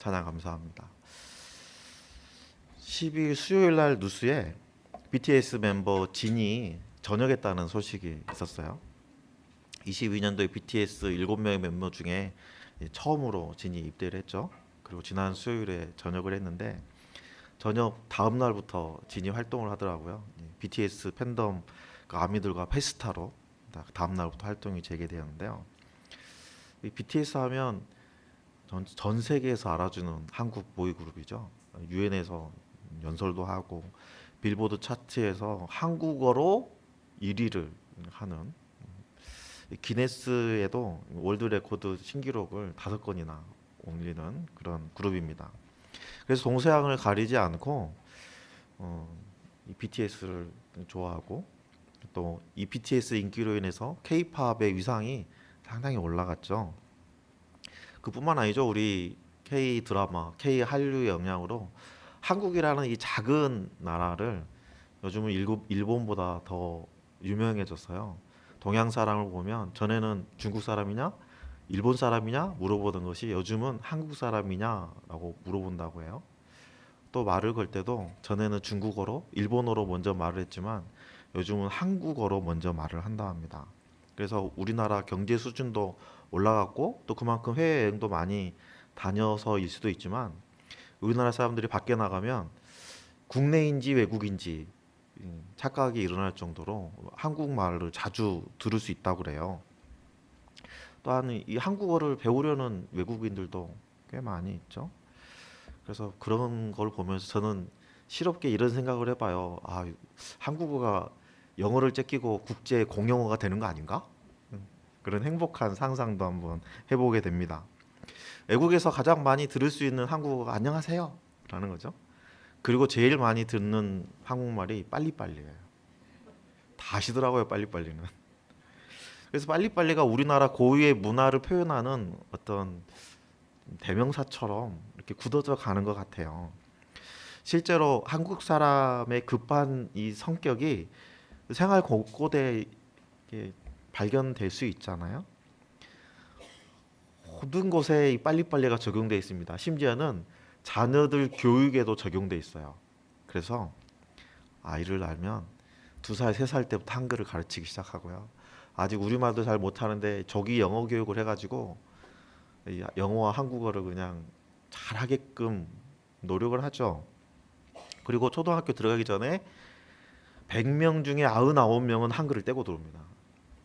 찬양 감사합니다. 12일 수요일 날 뉴스에 BTS 멤버 진이 전역했다는 소식이 있었어요. 22년도에 BTS 7명의 멤버 중에 처음으로 진이 입대를 했죠. 그리고 지난 수요일에 전역을 했는데 전역 다음 날부터 진이 활동을 하더라고요. BTS 팬덤 아미들과 페스타로 다음 날부터 활동이 재개되었는데요. 이 BTS 하면 전 세계에서 알아주는 한국 보이그룹이죠. 유엔에서 연설도 하고 빌보드 차트에서 한국어로 1위를 하는, 기네스에도 월드 레코드 신기록을 5건이나 올리는 그런 그룹입니다. 그래서 동서양을 가리지 않고 이 BTS를 좋아하고, 또 이 BTS 인기로 인해서 K-팝의 위상이 상당히 올라갔죠. 그뿐만 아니죠. 우리 K 드라마, K 한류의 영향으로 한국이라는 이 작은 나라를 요즘은 일본보다 더 유명해졌어요. 동양 사람을 보면 전에는 중국 사람이냐, 일본 사람이냐 물어보던 것이 요즘은 한국 사람이냐라고 물어본다고 해요. 또 말을 걸 때도 전에는 중국어로, 일본어로 먼저 말을 했지만 요즘은 한국어로 먼저 말을 한다 합니다. 그래서 우리나라 경제 수준도 올라갔고, 또 그만큼 해외여행도 많이 다녀서일 수도 있지만, 우리나라 사람들이 밖에 나가면 국내인지 외국인지 착각이 일어날 정도로 한국말을 자주 들을 수 있다고 그래요. 또한 이 한국어를 배우려는 외국인들도 꽤 많이 있죠. 그래서 그런 걸 보면서 저는 실없게 이런 생각을 해봐요. 아, 한국어가 영어를 째끼고 국제 공용어가 되는 거 아닌가? 그런 행복한 상상도 한번 해보게 됩니다. 외국에서 가장 많이 들을 수 있는 한국어가 안녕하세요 라는 거죠. 그리고 제일 많이 듣는 한국말이 빨리빨리예요. 다 아시더라고요, 빨리빨리는. 그래서 빨리빨리가 우리나라 고유의 문화를 표현하는 어떤 대명사처럼 이렇게 굳어져 가는 것 같아요. 실제로 한국 사람의 급한 이 성격이 생활 곳곳에 발견될 수 있잖아요. 모든 곳에 이 빨리빨리가 적용돼 있습니다. 심지어는 자녀들 교육에도 적용돼 있어요. 그래서 아이를 낳으면 2살, 3살 때부터 한글을 가르치기 시작하고요. 아직 우리말도 잘 못하는데 조기 영어 교육을 해가지고 이 영어와 한국어를 그냥 잘하게끔 노력을 하죠. 그리고 초등학교 들어가기 전에 100명 중에 99명은 한글을 떼고 들어옵니다.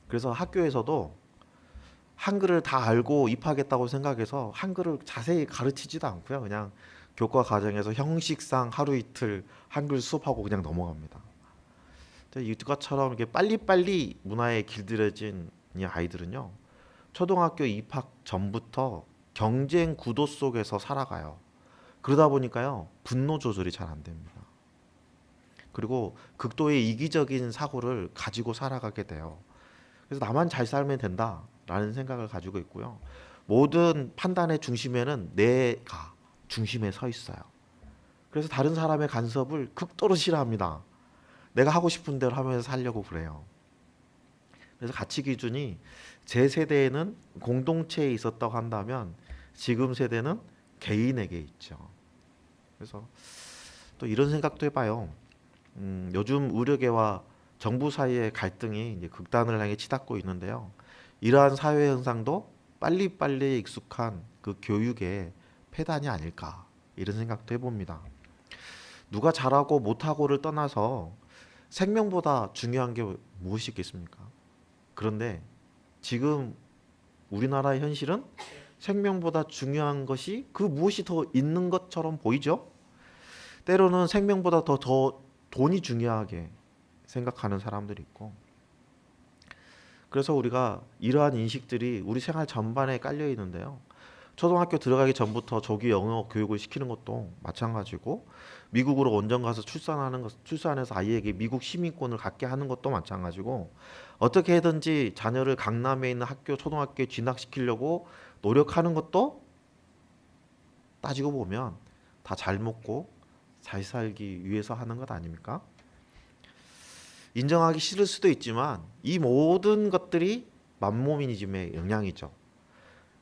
그래서 학교에서도 한글을 다 알고 입학했다고 생각해서 한글을 자세히 가르치지도 않고요. 그냥 교과 과정에서 형식상 하루 이틀 한글 수업하고 그냥 넘어갑니다. 이것처럼 이렇게 빨리빨리 문화에 길들여진 이 아이들은요, 초등학교 입학 전부터 경쟁 구도 속에서 살아가요. 그러다 보니까요, 분노 조절이 잘 안 됩니다. 그리고 극도의 이기적인 사고를 가지고 살아가게 돼요. 그래서 나만 잘 살면 된다라는 생각을 가지고 있고요. 모든 판단의 중심에는 내가 중심에 서 있어요. 그래서 다른 사람의 간섭을 극도로 싫어합니다. 내가 하고 싶은 대로 하면서 살려고 그래요. 그래서 가치 기준이 제 세대에는 공동체에 있었다고 한다면 지금 세대는 개인에게 있죠. 그래서 또 이런 생각도 해봐요. 요즘 의료계와 정부 사이의 갈등이 이제 극단을 향해 치닫고 있는데요. 이러한 사회 현상도 빨리빨리 익숙한 그 교육의 폐단이 아닐까, 이런 생각도 해봅니다. 누가 잘하고 못하고를 떠나서 생명보다 중요한 게 무엇이 있겠습니까? 그런데 지금 우리나라의 현실은 생명보다 중요한 것이 그 무엇이 더 있는 것처럼 보이죠? 때로는 생명보다 더 돈이 중요하게 생각하는 사람들이 있고, 그래서 우리가 이러한 인식들이 우리 생활 전반에 깔려 있는데요. 초등학교 들어가기 전부터 조기 영어 교육을 시키는 것도 마찬가지고, 미국으로 원정 가서 출산해서 아이에게 미국 시민권을 갖게 하는 것도 마찬가지고, 어떻게 해든지 자녀를 강남에 있는 학교, 초등학교에 진학시키려고 노력하는 것도 따지고 보면 다 잘 먹고 잘 살기 위해서 하는 것 아닙니까? 인정하기 싫을 수도 있지만 이 모든 것들이 만모미니즘의 영향이죠.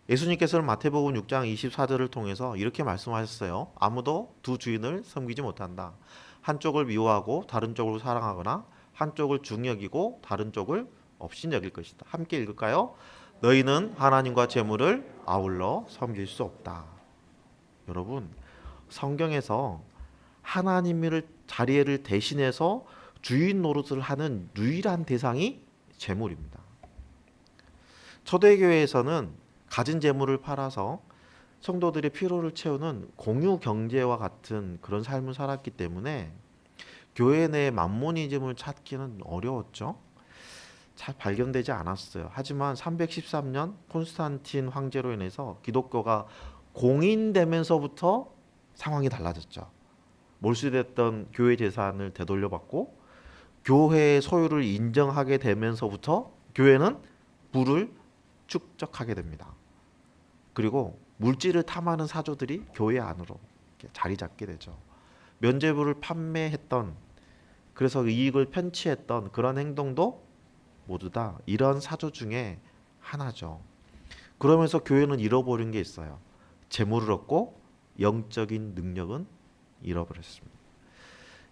예수님께서는 마태복음 6장 24절을 통해서 이렇게 말씀하셨어요. 아무도 두 주인을 섬기지 못한다. 한쪽을 미워하고 다른 쪽을 사랑하거나 한쪽을 중히 여기고 다른 쪽을 없인 여길 것이다. 함께 읽을까요? 너희는 하나님과 재물을 아울러 섬길 수 없다. 여러분, 성경에서 하나님을 자리를 대신해서 주인 노릇을 하는 유일한 대상이 재물입니다. 초대교회에서는 가진 재물을 팔아서 성도들의 필요를 채우는 공유 경제와 같은 그런 삶을 살았기 때문에 교회 내 만모니즘을 찾기는 어려웠죠. 잘 발견되지 않았어요. 하지만 313년 콘스탄틴 황제로 인해서 기독교가 공인되면서부터 상황이 달라졌죠. 몰수됐던 교회 재산을 되돌려받고 교회의 소유를 인정하게 되면서부터 교회는 부를 축적하게 됩니다. 그리고 물질을 탐하는 사조들이 교회 안으로 자리 잡게 되죠. 면죄부를 판매했던, 그래서 이익을 편취했던 그런 행동도 모두 다 이런 사조 중에 하나죠. 그러면서 교회는 잃어버린 게 있어요. 재물을 얻고 영적인 능력은 잃어버렸습니다.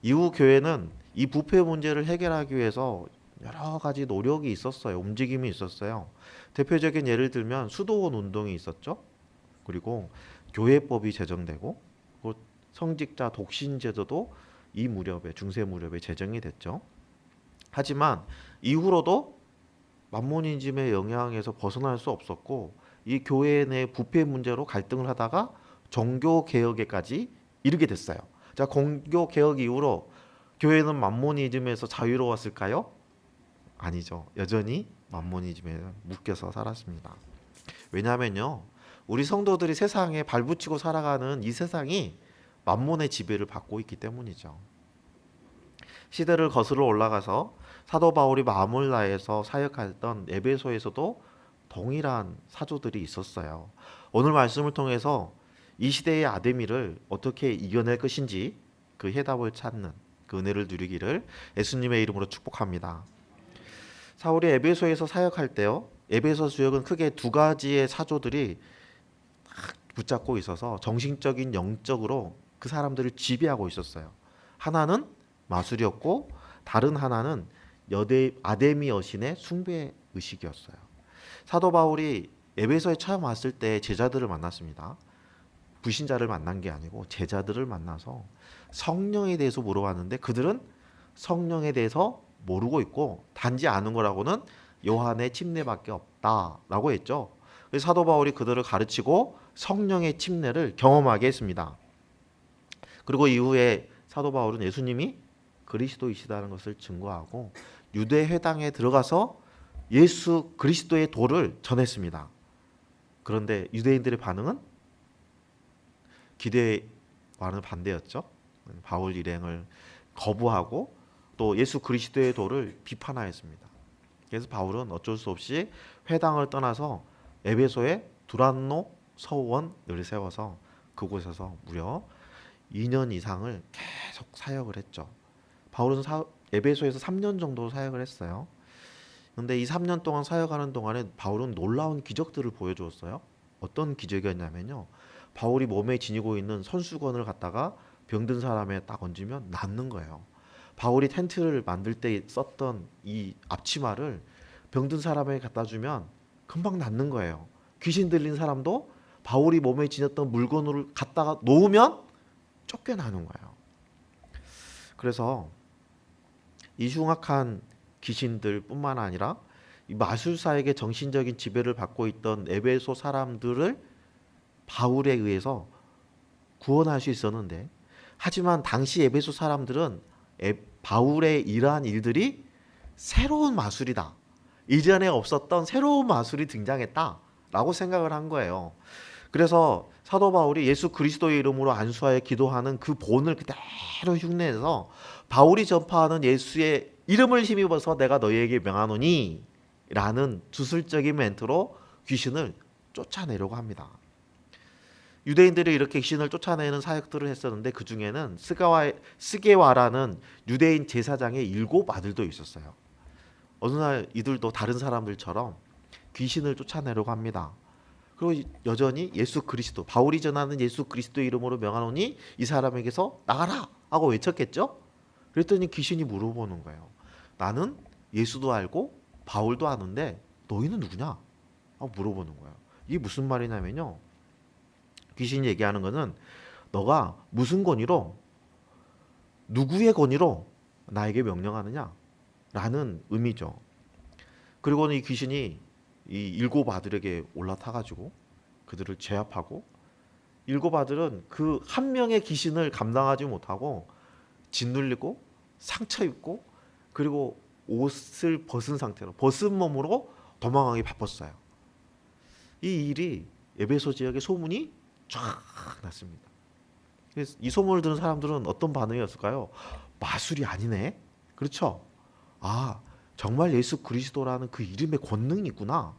이후 교회는 이 부패 문제를 해결하기 위해서 여러 가지 노력이 있었어요. 움직임이 있었어요. 대표적인 예를 들면 수도원 운동이 있었죠. 그리고 교회법이 제정되고 성직자 독신 제도도 이 무렵에, 중세 무렵에 제정이 됐죠. 하지만 이후로도 만모니즘의 영향에서 벗어날 수 없었고 이 교회 내 부패 문제로 갈등을 하다가 종교 개혁에까지 이르게 됐어요. 자, 종교 개혁 이후로 교회는 만모니즘에서 자유로웠을까요? 아니죠. 여전히 만모니즘에 묶여서 살았습니다. 왜냐하면요, 우리 성도들이 세상에 발붙이고 살아가는 이 세상이 만몬의 지배를 받고 있기 때문이죠. 시대를 거슬러 올라가서 사도 바울이 마음을 다해서 사역했던 에베소에서도 동일한 사조들이 있었어요. 오늘 말씀을 통해서 이 시대의 아데미를 어떻게 이겨낼 것인지 그 해답을 찾는 그 은혜를 누리기를 예수님의 이름으로 축복합니다. 사울이 에베소에서 사역할 때요, 에베소 지역은 크게 두 가지의 사조들이 붙잡고 있어서 정신적인, 영적으로 그 사람들을 지배하고 있었어요. 하나는 마술이었고 다른 하나는 아데미 여신의 숭배 의식이었어요. 사도 바울이 에베소에 처음 왔을 때 제자들을 만났습니다. 불신자를 만난 게 아니고 제자들을 만나서 성령에 대해서 물어봤는데 그들은 성령에 대해서 모르고 있고 단지 아는 거라고는 요한의 침례밖에 없다라고 했죠. 그래서 사도 바울이 그들을 가르치고 성령의 침례를 경험하게 했습니다. 그리고 이후에 사도 바울은 예수님이 그리스도이시다는 것을 증거하고 유대 회당에 들어가서 예수 그리스도의 도를 전했습니다. 그런데 유대인들의 반응은 기대와는 반대였죠. 바울 일행을 거부하고 또 예수 그리스도의 도를 비판하였습니다. 그래서 바울은 어쩔 수 없이 회당을 떠나서 에베소에 두란노 서원을 세워서 그곳에서 무려 2년 이상을 계속 사역을 했죠. 바울은 에베소에서 3년 정도 사역을 했어요. 그런데 이 3년 동안 사역하는 동안에 바울은 놀라운 기적들을 보여주었어요. 어떤 기적이었냐면요, 바울이 몸에 지니고 있는 손수건을 갖다가 병든 사람에 딱 얹으면 낫는 거예요. 바울이 텐트를 만들 때 썼던 이 앞치마를 병든 사람에게 갖다 주면 금방 낫는 거예요. 귀신 들린 사람도 바울이 몸에 지녔던 물건을 갖다가 놓으면 쫓겨나는 거예요. 그래서 이 흉악한 귀신들뿐만 아니라 이 마술사에게 정신적인 지배를 받고 있던 에베소 사람들을 바울에 의해서 구원할 수 있었는데, 하지만 당시 에베소 사람들은 바울의 이러한 일들이 새로운 마술이다, 이전에 없었던 새로운 마술이 등장했다라고 생각을 한 거예요. 그래서 사도 바울이 예수 그리스도의 이름으로 안수하여 기도하는 그 본을 그대로 흉내내서 바울이 전파하는 예수의 이름을 힘입어서 내가 너희에게 명하노니 라는 주술적인 멘트로 귀신을 쫓아내려고 합니다. 유대인들이 이렇게 귀신을 쫓아내는 사역들을 했었는데 그 중에는 스게와라는 유대인 제사장의 7 아들도 있었어요. 어느 날 이들도 다른 사람들처럼 귀신을 쫓아내려고 합니다. 그리고 여전히 예수 그리스도, 바울이 전하는 예수 그리스도의 이름으로 명하노니 이 사람에게서 나가라 하고 외쳤겠죠. 그랬더니 귀신이 물어보는 거예요. 나는 예수도 알고 바울도 아는데 너희는 누구냐? 하고 물어보는 거예요. 이게 무슨 말이냐면요, 귀신이 얘기하는 거는 너가 무슨 권위로, 누구의 권위로 나에게 명령하느냐 라는 의미죠. 그리고는 이 귀신이 이 일곱 아들에게 올라타가지고 그들을 제압하고, 일곱 아들은 그 한 명의 귀신을 감당하지 못하고 짓눌리고 상처 입고 그리고 옷을 벗은 상태로, 벗은 몸으로 도망가기 바빴어요. 이 일이 에베소 지역에 소문이 쫙 났습니다. 그래서 이 소문을 들은 사람들은 어떤 반응이었을까요? 마술이 아니네. 그렇죠? 아, 정말 예수 그리스도라는 그 이름의 권능이 있구나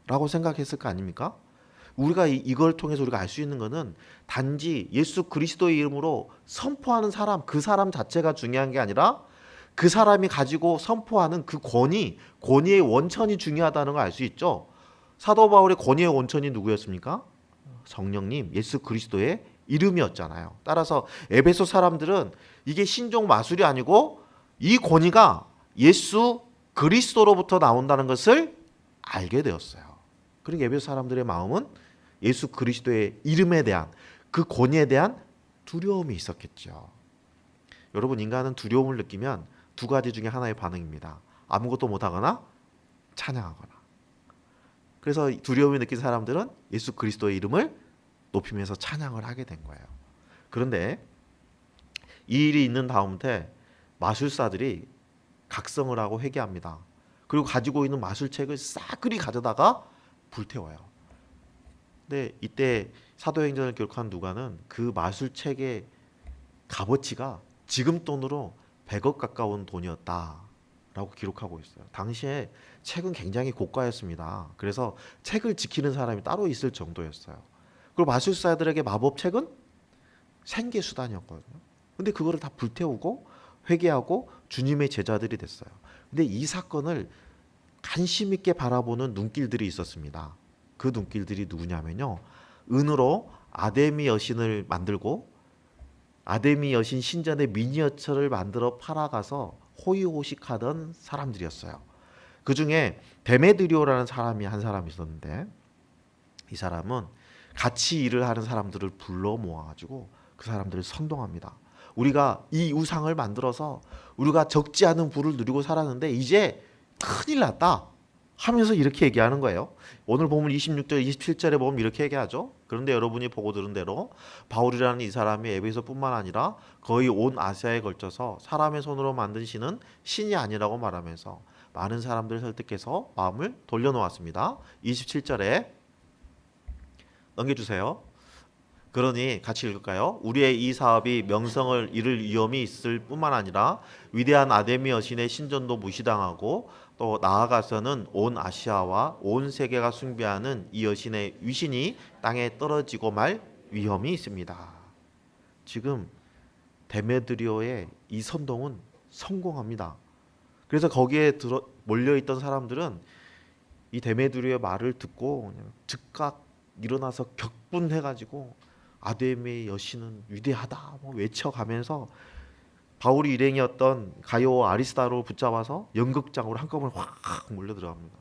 라고 생각했을 거 아닙니까? 우리가 이걸 통해서 우리가 알 수 있는 것은 단지 예수 그리스도의 이름으로 선포하는 사람, 그 사람 자체가 중요한 게 아니라 그 사람이 가지고 선포하는 그 권위의 원천이 중요하다는 걸 알 수 있죠. 사도 바울의 권위의 원천이 누구였습니까? 성령님, 예수 그리스도의 이름이었잖아요. 따라서 에베소 사람들은 이게 신종 마술이 아니고 이 권위가 예수 그리스도로부터 나온다는 것을 알게 되었어요. 그러니까 에베소 사람들의 마음은 예수 그리스도의 이름에 대한, 그 권위에 대한 두려움이 있었겠죠. 여러분, 인간은 두려움을 느끼면 두 가지 중에 하나의 반응입니다. 아무것도 못하거나 찬양하거나. 그래서 두려움을 느낀 사람들은 예수 그리스도의 이름을 높이면서 찬양을 하게 된 거예요. 그런데 이 일이 있는 다음에 마술사들이 각성을 하고 회개합니다. 그리고 가지고 있는 마술책을 싸그리 가져다가 불태워요. 근데 이때 사도행전을 기록한 누가는 그 마술책의 값어치가 지금 돈으로 100억 가까운 돈이었다라고 기록하고 있어요. 당시에 책은 굉장히 고가였습니다. 그래서 책을 지키는 사람이 따로 있을 정도였어요. 그리고 마술사들에게 마법책은 생계 수단이었거든요. 근데 그거를 다 불태우고 회개하고 주님의 제자들이 됐어요. 근데 이 사건을 관심 있게 바라보는 눈길들이 있었습니다. 그 눈길들이 누구냐면요, 은으로 아데미 여신을 만들고 아데미 여신 신전의 미니어처를 만들어 팔아가서 호의호식하던 사람들이었어요. 그 중에 데메드리오라는 사람이 한 사람 있었는데, 이 사람은 같이 일을 하는 사람들을 불러 모아가지고 그 사람들을 선동합니다. 우리가 이 우상을 만들어서 우리가 적지 않은 부를 누리고 살았는데 이제 큰일 났다 하면서 이렇게 얘기하는 거예요. 오늘 보면 26절 27절에 보면 이렇게 얘기하죠. 그런데 여러분이 보고 들은 대로 바울이라는 이 사람이 에베소뿐만 아니라 거의 온 아시아에 걸쳐서 사람의 손으로 만든 신은 신이 아니라고 말하면서 많은 사람들을 설득해서 마음을 돌려놓았습니다. 27절에 넘겨주세요. 그러니 같이 읽을까요? 우리의 이 사업이 명성을 잃을 위험이 있을 뿐만 아니라 위대한 아데미 여신의 신전도 무시당하고 또 나아가서는 온 아시아와 온 세계가 숭배하는 이 여신의 위신이 땅에 떨어지고 말 위험이 있습니다. 지금 데메드리오의 이 선동은 성공합니다. 그래서 거기에 몰려있던 사람들은 이 데메드리오의 말을 듣고 그냥 즉각 일어나서 격분해가지고 아데미의 여신은 위대하다 외쳐가면서 바울이 일행이었던 가이오 아리스다로 붙잡아서 연극장으로 한꺼번에 확 몰려 들어갑니다.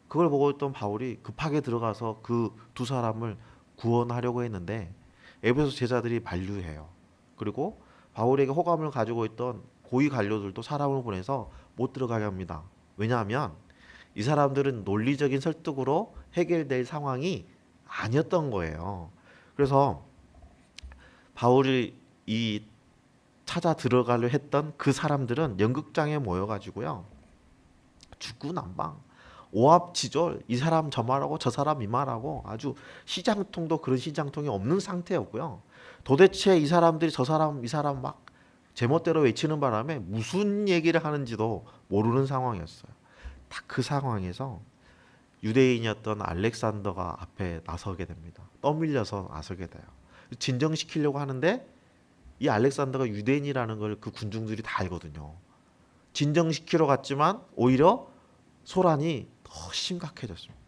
그걸 보고 있던 바울이 급하게 들어가서 그 두 사람을 구원하려고 했는데 에베소 제자들이 만류해요. 그리고 바울에게 호감을 가지고 있던 고위 관료들도 사람을 보내서 못 들어가게 합니다. 왜냐하면 이 사람들은 논리적인 설득으로 해결될 상황이 아니었던 거예요. 그래서 바울이 이 찾아 들어가려 했던 그 사람들은 연극장에 모여가지고요, 주구난방 오합지졸, 이 사람 저 말하고 저 사람 이 말하고 아주 시장통도 그런 시장통이 없는 상태였고요. 도대체 이 사람들이 저 사람 이 사람 막 제멋대로 외치는 바람에 무슨 얘기를 하는지도 모르는 상황이었어요. 딱 그 상황에서 유대인이었던 알렉산더가 앞에 나서게 됩니다. 떠밀려서 나서게 돼요. 진정시키려고 하는데 이 알렉산더가 유대인이라는 걸 그 군중들이 다 알거든요. 진정시키러 갔지만 오히려 소란이 더 심각해졌습니다.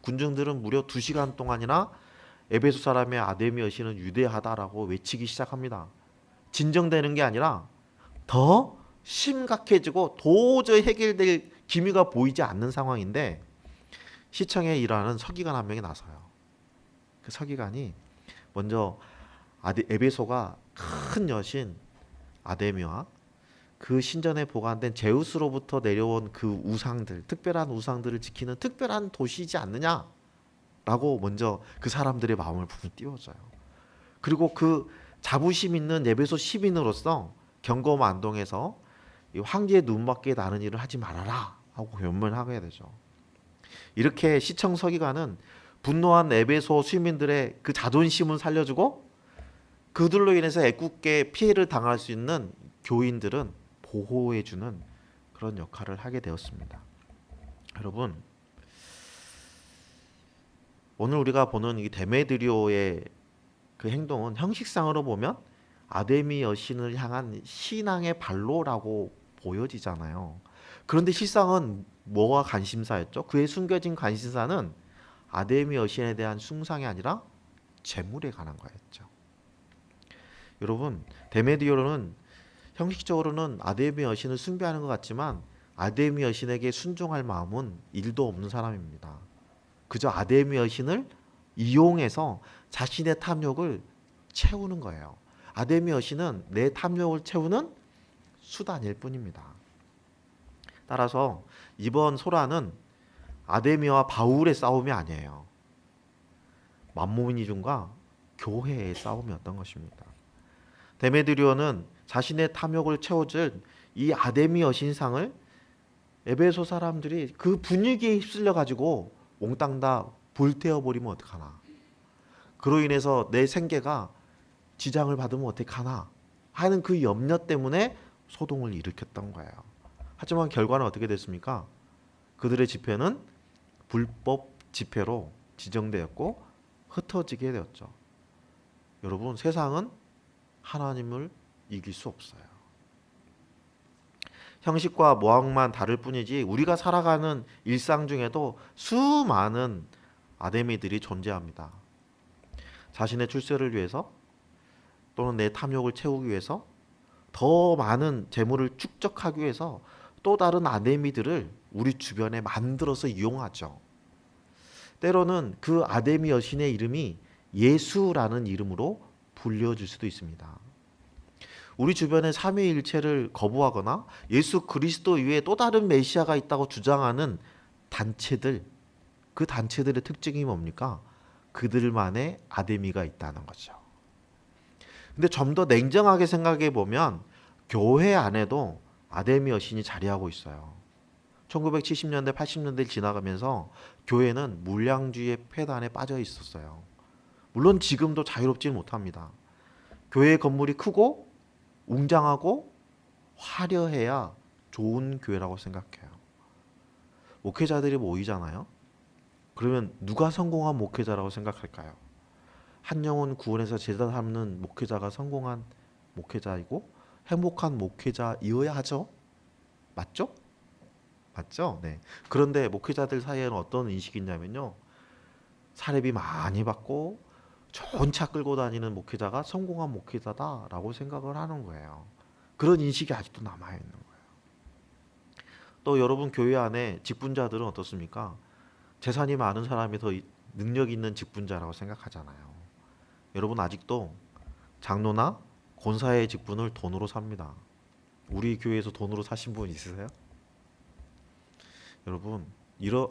군중들은 무려 2시간 동안이나 에베소 사람의 아데미 여신은 유대하다라고 외치기 시작합니다. 진정되는 게 아니라 더 심각해지고 도저히 해결될 기미가 보이지 않는 상황인데 시청에 일하는 서기관 한 명이 나서요. 그 서기관이 먼저 에베소가 큰 여신 아데미와 그 신전에 보관된 제우스로부터 내려온 그 우상들, 특별한 우상들을 지키는 특별한 도시이지 않느냐라고 먼저 그 사람들의 마음을 분명히 띄워줘요. 그리고 그 자부심 있는 에베소 시민으로서 경거만동에서 이 황제의 눈밖에 나는 일을 하지 말아라 하고 변명하게 되죠. 이렇게 시청 서기관은 분노한 에베소 시민들의 그 자존심을 살려주고 그들로 인해서 애꿎게 피해를 당할 수 있는 교인들은 보호해주는 그런 역할을 하게 되었습니다. 여러분, 오늘 우리가 보는 이 데메드리오의 그 행동은 형식상으로 보면 아데미 여신을 향한 신앙의 발로라고 보여지잖아요. 그런데 실상은 뭐가 관심사였죠? 그의 숨겨진 관심사는 아데미 여신에 대한 숭상이 아니라 재물에 관한 거였죠. 여러분, 데메드리오는 형식적으로는 아데미 여신을 숭배하는 것 같지만 아데미 여신에게 순종할 마음은 1도 없는 사람입니다. 그저 아데미 여신을 이용해서 자신의 탐욕을 채우는 거예요. 아데미 여신은 내 탐욕을 채우는 수단일 뿐입니다. 따라서 이번 소라는 아데미와 바울의 싸움이 아니에요. 만모니즘과 교회의 싸움이었던 것입니다. 데메드리오는 자신의 탐욕을 채워줄 이 아데미 여신상을 에베소 사람들이 그 분위기에 휩쓸려 가지고 몽땅 다 불태워버리면 어떡하나, 그로 인해서 내 생계가 지장을 받으면 어떡하나 하는 그 염려 때문에 소동을 일으켰던 거예요. 하지만 결과는 어떻게 됐습니까? 그들의 집회는 불법 집회로 지정되었고 흩어지게 되었죠. 여러분, 세상은 하나님을 이길 수 없어요. 형식과 모양만 다를 뿐이지 우리가 살아가는 일상 중에도 수많은 아데미들이 존재합니다. 자신의 출세를 위해서 또는 내 탐욕을 채우기 위해서 더 많은 재물을 축적하기 위해서 또 다른 아데미들을 우리 주변에 만들어서 이용하죠. 때로는 그 아데미 여신의 이름이 예수라는 이름으로 불려질 수도 있습니다. 우리 주변에 삼위일체를 거부하거나 예수 그리스도 이외에 또 다른 메시아가 있다고 주장하는 단체들, 그 단체들의 특징이 뭡니까? 그들만의 아데미가 있다는 거죠. 근데 좀 더 냉정하게 생각해 보면 교회 안에도 아데미 여신이 자리하고 있어요. 1970년대, 80년대를 지나가면서 교회는 물량주의의 폐단에 빠져 있었어요. 물론 지금도 자유롭지는 못합니다. 교회 건물이 크고 웅장하고 화려해야 좋은 교회라고 생각해요. 목회자들이 모이잖아요. 그러면 누가 성공한 목회자라고 생각할까요? 한 영혼 구원해서 제자 삼는 목회자가 성공한 목회자이고 행복한 목회자이어야 하죠. 맞죠? 맞죠? 네. 그런데 목회자들 사이에는 어떤 인식이 있냐면요, 사례비 많이 받고 좋은 차 끌고 다니는 목회자가 성공한 목회자다라고 생각을 하는 거예요. 그런 인식이 아직도 남아있는 거예요. 또 여러분, 교회 안에 직분자들은 어떻습니까? 재산이 많은 사람이 더 능력 있는 직분자라고 생각하잖아요. 여러분, 아직도 장로나 권사의 직분을 돈으로 삽니다. 우리 교회에서 돈으로 사신 분 있으세요? 여러분,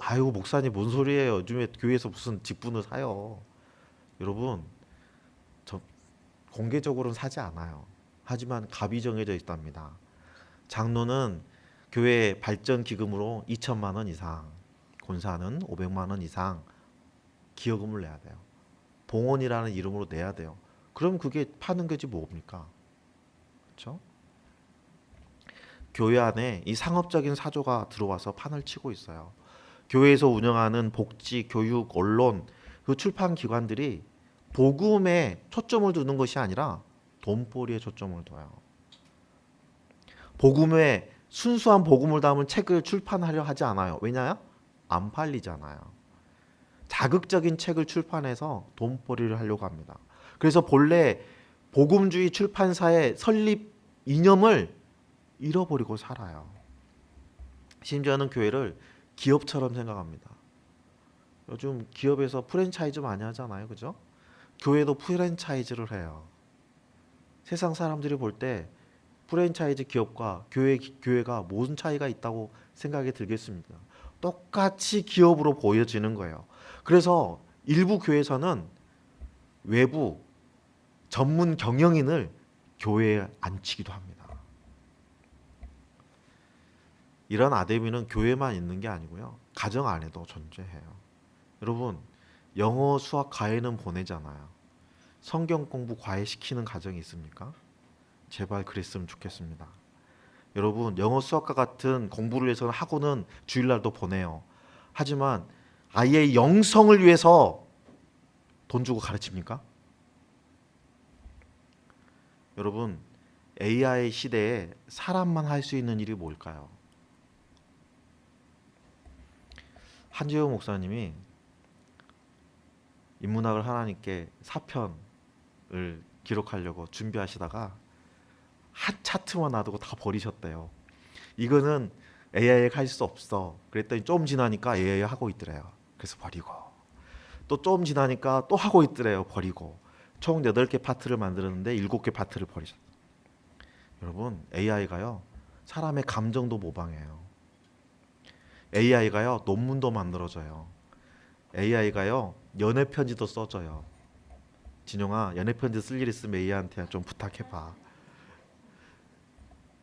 아유 목사님 뭔 소리예요? 요즘에 교회에서 무슨 직분을 사요? 여러분, 저 공개적으로는 사지 않아요. 하지만 값이 정해져 있답니다. 장로는 교회 발전 기금으로 2천만 원 이상, 권사는 500만 원 이상 기여금을 내야 돼요. 봉헌이라는 이름으로 내야 돼요. 그럼 그게 파는 거지 뭡니까? 그렇죠? 교회 안에 이 상업적인 사조가 들어와서 판을 치고 있어요. 교회에서 운영하는 복지, 교육, 언론, 그 출판 기관들이 복음에 초점을 두는 것이 아니라 돈벌이에 초점을 둬요. 복음에 순수한 복음을 담은 책을 출판하려 하지 않아요. 왜냐요? 안 팔리잖아요. 자극적인 책을 출판해서 돈벌이를 하려고 합니다. 그래서 본래 복음주의 출판사의 설립 이념을 잃어버리고 살아요. 심지어는 교회를 기업처럼 생각합니다. 요즘 기업에서 프랜차이즈 많이 하잖아요. 그죠? 교회도 프랜차이즈를 해요. 세상 사람들이 볼 때 프랜차이즈 기업과 교회가 무슨 차이가 있다고 생각이 들겠습니까? 똑같이 기업으로 보여지는 거예요. 그래서 일부 교회에서는 외부 전문 경영인을 교회에 앉히기도 합니다. 이런 아데미는 교회만 있는 게 아니고요. 가정 안에도 존재해요. 여러분, 영어, 수학, 과외는 보내잖아요. 성경 공부 과외 시키는 가정이 있습니까? 제발 그랬으면 좋겠습니다. 여러분, 영어, 수학과 같은 공부를 위해서는 학원은 주일날도 보내요. 하지만 아이의 영성을 위해서 돈 주고 가르칩니까? 여러분, AI 시대에 사람만 할 수 있는 일이 뭘까요? 한재호 목사님이 인문학을 하나님께 4편을 기록하려고 준비하시다가 한 차트만 놔두고 다 버리셨대요. 이거는 AI가 할 수 없어. 그랬더니 좀 지나니까 AI 하고 있더래요. 그래서 버리고 또 좀 지나니까 또 하고 있더래요. 버리고 총 8개 파트를 만들었는데 7개 파트를 버리셨어요. 여러분, AI가요 사람의 감정도 모방해요. AI가요 논문도 만들어줘요. AI가요 연애 편지도 써줘요. 진영아, 연애 편지 쓸 일 있으면 AI한테 좀 부탁해봐.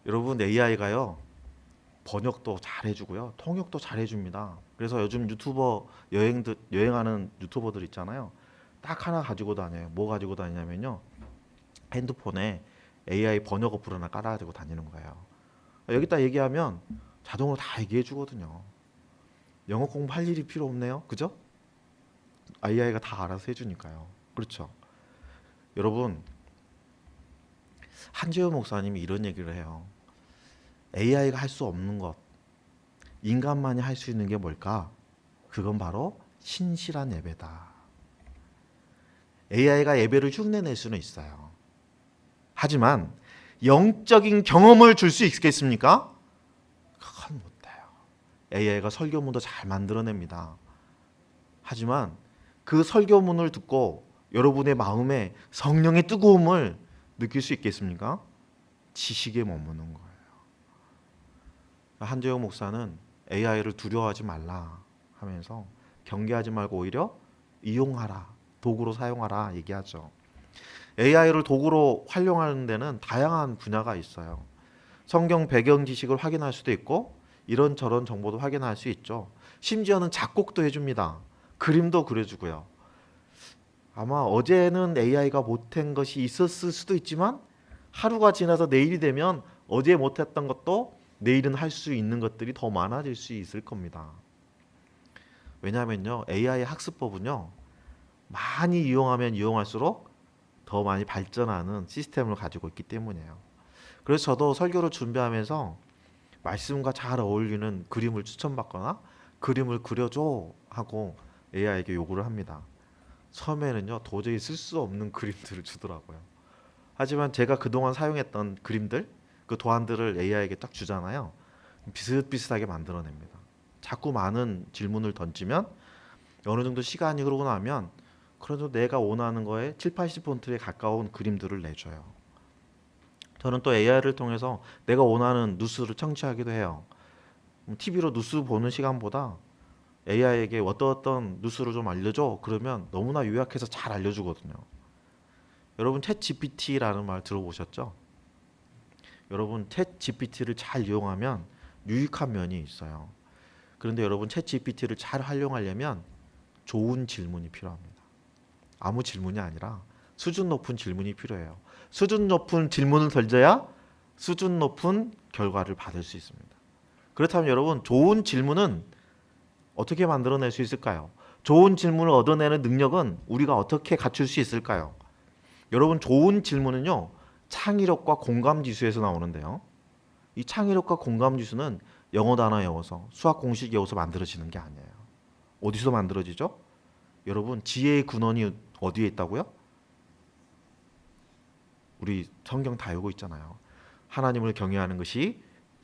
여러분, AI가요 번역도 잘해주고요 통역도 잘해줍니다. 그래서 요즘 유튜버 여행하는 유튜버들 있잖아요. 딱 하나 가지고 다녀요. 뭐 가지고 다니냐면요, 핸드폰에 AI 번역 어플 하나 깔아가지고 다니는 거예요. 여기다 얘기하면 자동으로 다 얘기해 주거든요. 영어 공부할 일이 필요 없네요. 그죠? AI가 다 알아서 해주니까요. 그렇죠? 여러분, 한재호 목사님이 이런 얘기를 해요. AI가 할 수 없는 것, 인간만이 할 수 있는 게 뭘까? 그건 바로 신실한 예배다. AI가 예배를 흉내낼 수는 있어요. 하지만 영적인 경험을 줄 수 있겠습니까? 그건 못해요. AI가 설교문도 잘 만들어냅니다. 하지만 그 설교문을 듣고 여러분의 마음에 성령의 뜨거움을 느낄 수 있겠습니까? 지식에 머무는 거예요. 한재영 목사는 AI를 두려워하지 말라 하면서 경계하지 말고 오히려 이용하라, 도구로 사용하라 얘기하죠. AI를 도구로 활용하는 데는 다양한 분야가 있어요. 성경 배경 지식을 확인할 수도 있고 이런저런 정보도 확인할 수 있죠. 심지어는 작곡도 해줍니다. 그림도 그려주고요. 아마 어제는 AI가 못한 것이 있었을 수도 있지만 하루가 지나서 내일이 되면 어제 못했던 것도 내일은 할 수 있는 것들이 더 많아질 수 있을 겁니다. 왜냐하면요, AI 학습법은요 많이 이용하면 이용할수록 더 많이 발전하는 시스템을 가지고 있기 때문이에요. 그래서 저도 설교를 준비하면서 말씀과 잘 어울리는 그림을 추천받거나 그림을 그려줘 하고 AI에게 요구를 합니다. 처음에는요 도저히 쓸 수 없는 그림들을 주더라고요. 하지만 제가 그동안 사용했던 그림들, 그 도안들을 AI에게 딱 주잖아요. 비슷비슷하게 만들어냅니다. 자꾸 많은 질문을 던지면 어느 정도 시간이 흐르고 나면 그래도 내가 원하는 거에 7, 80%에 가까운 그림들을 내줘요. 저는 또 AI를 통해서 내가 원하는 뉴스를 청취하기도 해요. TV로 뉴스 보는 시간보다 AI에게 어떤 뉴스를 좀 알려줘 그러면 너무나 요약해서 잘 알려주거든요. 여러분, 챗 GPT라는 말 들어보셨죠? 여러분, 챗 GPT를 잘 이용하면 유익한 면이 있어요. 그런데 여러분, 챗 GPT를 잘 활용하려면 좋은 질문이 필요합니다. 아무 질문이 아니라 수준 높은 질문이 필요해요. 수준 높은 질문을 던져야 수준 높은 결과를 받을 수 있습니다. 그렇다면 여러분, 좋은 질문은 어떻게 만들어낼 수 있을까요? 좋은 질문을 얻어내는 능력은 우리가 어떻게 갖출 수 있을까요? 여러분, 좋은 질문은요 창의력과 공감 지수에서 나오는데요, 이 창의력과 공감 지수는 영어 단어 외워서 수학 공식 외워서 만들어지는 게 아니에요. 어디서 만들어지죠? 여러분, 지혜의 근원이 어디에 있다고요? 우리 성경 다 외우고 있잖아요. 하나님을 경외하는 것이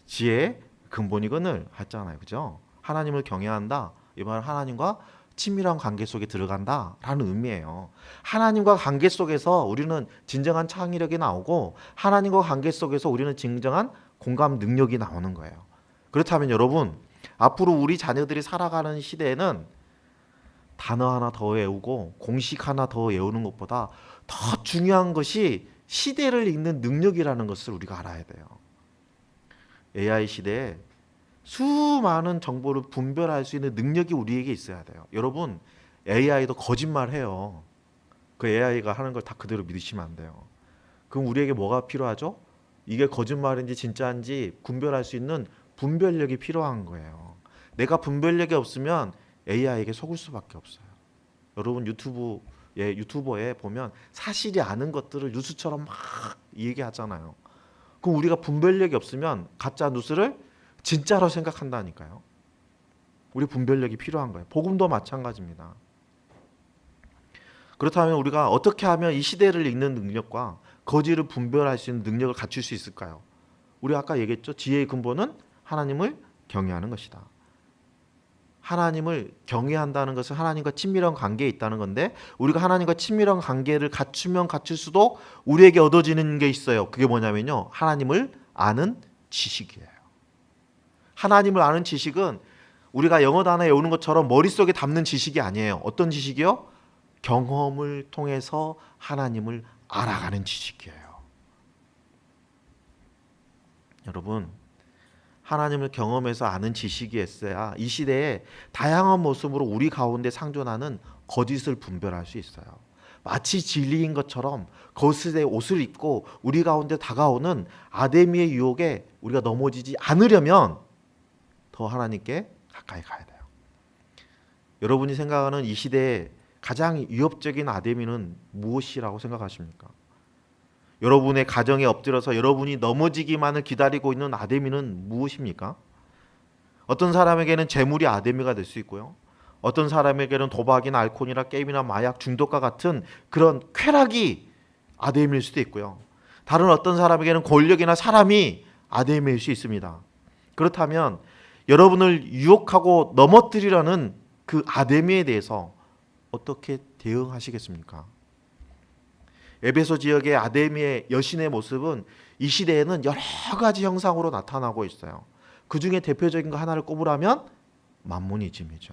지혜의 근본이거늘 했잖아요. 그죠? 하나님을 경외한다. 이 말은 하나님과 친밀한 관계 속에 들어간다라는 의미예요. 하나님과 관계 속에서 우리는 진정한 창의력이 나오고 하나님과 관계 속에서 우리는 진정한 공감 능력이 나오는 거예요. 그렇다면 여러분, 앞으로 우리 자녀들이 살아가는 시대에는 단어 하나 더 외우고 공식 하나 더 외우는 것보다 더 중요한 것이 시대를 읽는 능력이라는 것을 우리가 알아야 돼요. AI 시대에 수많은 정보를 분별할 수 있는 능력이 우리에게 있어야 돼요. 여러분, AI도 거짓말해요. 그 AI가 하는 걸 다 그대로 믿으시면 안 돼요. 그럼 우리에게 뭐가 필요하죠? 이게 거짓말인지 진짜인지 분별할 수 있는 분별력이 필요한 거예요. 내가 분별력이 없으면 AI에게 속을 수밖에 없어요. 여러분, 유튜버에 보면 사실이 아는 것들을 뉴스처럼 막 얘기하잖아요. 그럼 우리가 분별력이 없으면 가짜 뉴스를 진짜로 생각한다니까요. 우리 분별력이 필요한 거예요. 복음도 마찬가지입니다. 그렇다면 우리가 어떻게 하면 이 시대를 읽는 능력과 거짓을 분별할 수 있는 능력을 갖출 수 있을까요? 우리 아까 얘기했죠. 지혜의 근본은 하나님을 경외하는 것이다. 하나님을 경외한다는 것은 하나님과 친밀한 관계에 있다는 건데, 우리가 하나님과 친밀한 관계를 갖추면 갖출수록 우리에게 얻어지는 게 있어요. 그게 뭐냐면요, 하나님을 아는 지식이에요. 하나님을 아는 지식은 우리가 영어 단어 외우는 것처럼 머릿속에 담는 지식이 아니에요. 어떤 지식이요? 경험을 통해서 하나님을 알아가는 지식이에요. 여러분, 하나님을 경험해서 아는 지식이 있어야 이 시대에 다양한 모습으로 우리 가운데 상존하는 거짓을 분별할 수 있어요. 마치 진리인 것처럼 거짓의 옷을 입고 우리 가운데 다가오는 아데미의 유혹에 우리가 넘어지지 않으려면 더 하나님께 가까이 가야 돼요. 여러분이 생각하는 이 시대에 가장 위협적인 아데미는 무엇이라고 생각하십니까? 여러분의 가정에 엎드려서 여러분이 넘어지기만을 기다리고 있는 아데미는 무엇입니까? 어떤 사람에게는 재물이 아데미가 될 수 있고요. 어떤 사람에게는 도박이나 알코올이나 게임이나 마약 중독과 같은 그런 쾌락이 아데미일 수도 있고요. 다른 어떤 사람에게는 권력이나 사람이 아데미일 수 있습니다. 그렇다면 여러분을 유혹하고 넘어뜨리려는 그 아데미에 대해서 어떻게 대응하시겠습니까? 에베소 지역의 아데미의 여신의 모습은 이 시대에는 여러 가지 형상으로 나타나고 있어요. 그 중에 대표적인 거 하나를 꼽으라면 만문이즘이죠.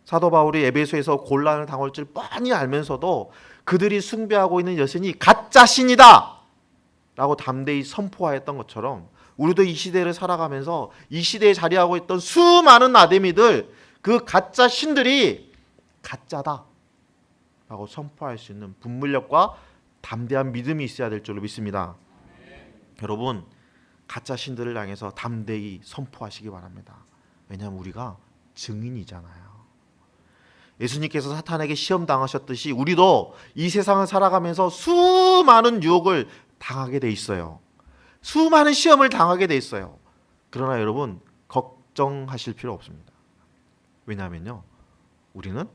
사도 바울이 에베소에서 곤란을 당할 줄 뻔히 알면서도 그들이 숭배하고 있는 여신이 가짜 신이다 라고 담대히 선포하였던 것처럼, 우리도 이 시대를 살아가면서 이 시대에 자리하고 있던 수많은 아데미들, 그 가짜 신들이 가짜다 라고 선포할 수 있는 분별력과 담대한 믿음이 있어야 될 줄로 믿습니다. 여러분, 가짜 신들을 향해서 담대히 선포하시기 바랍니다. 왜냐하면 우리가 증인이잖아요. 예수님께서 사탄에게 시험 당하셨듯이 우리도 이 세상을 살아가면서 수많은 유혹을 당하게 돼 있어요. 수많은 시험을 당하게 돼 있어요. 그러나 여러분, 걱정하실 필요 없습니다. 왜냐하면요, 우리는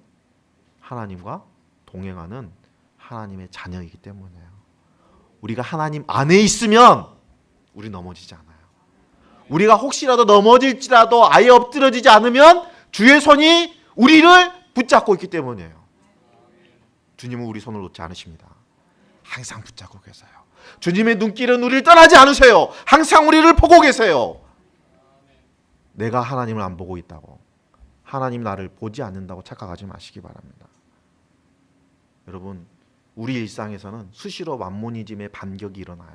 하나님과 동행하는 하나님의 자녀이기 때문이에요. 우리가 하나님 안에 있으면 우리 넘어지지 않아요. 우리가 혹시라도 넘어질지라도 아예 엎드려지지 않으면 주의 손이 우리를 붙잡고 있기 때문이에요. 주님은 우리 손을 놓지 않으십니다. 항상 붙잡고 계세요. 주님의 눈길은 우리를 떠나지 않으세요. 항상 우리를 보고 계세요. 내가 하나님을 안 보고 있다고, 하나님 나를 보지 않는다고 착각하지 마시기 바랍니다. 여러분, 우리 일상에서는 수시로 만모니즘의 반격이 일어나요.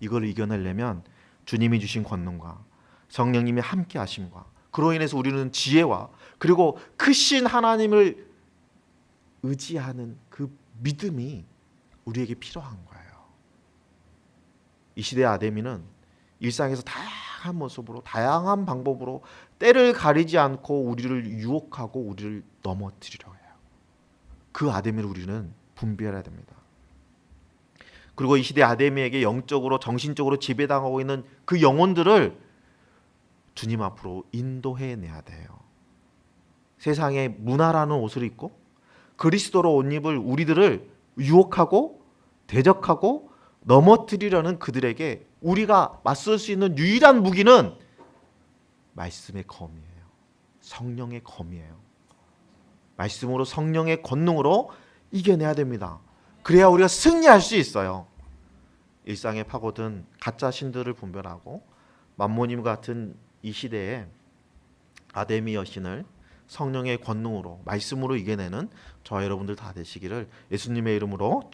이걸 이겨내려면 주님이 주신 권능과 성령님의 함께 하심과, 그로 인해서 우리는 지혜와 그리고 크신 하나님을 의지하는 그 믿음이 우리에게 필요한 거예요. 이 시대의 아데미는 일상에서 다양한 모습으로 다양한 방법으로 때를 가리지 않고 우리를 유혹하고 우리를 넘어뜨리려고 해요. 그 아데미를 우리는 분별해야 됩니다. 그리고 이 시대 아데미에게 영적으로 정신적으로 지배당하고 있는 그 영혼들을 주님 앞으로 인도해내야 돼요. 세상의 문화라는 옷을 입고 그리스도로 옷 입을 우리들을 유혹하고 대적하고 넘어뜨리려는 그들에게 우리가 맞설 수 있는 유일한 무기는 말씀의 검이에요. 성령의 검이에요. 말씀으로 성령의 권능으로 이겨내야 됩니다. 그래야 우리가 승리할 수 있어요. 일상에 파고든 가짜 신들을 분별하고 만모님 같은 이 시대에 아데미 여신을 성령의 권능으로 말씀으로 이겨내는 저와 여러분들 다 되시기를 예수님의 이름으로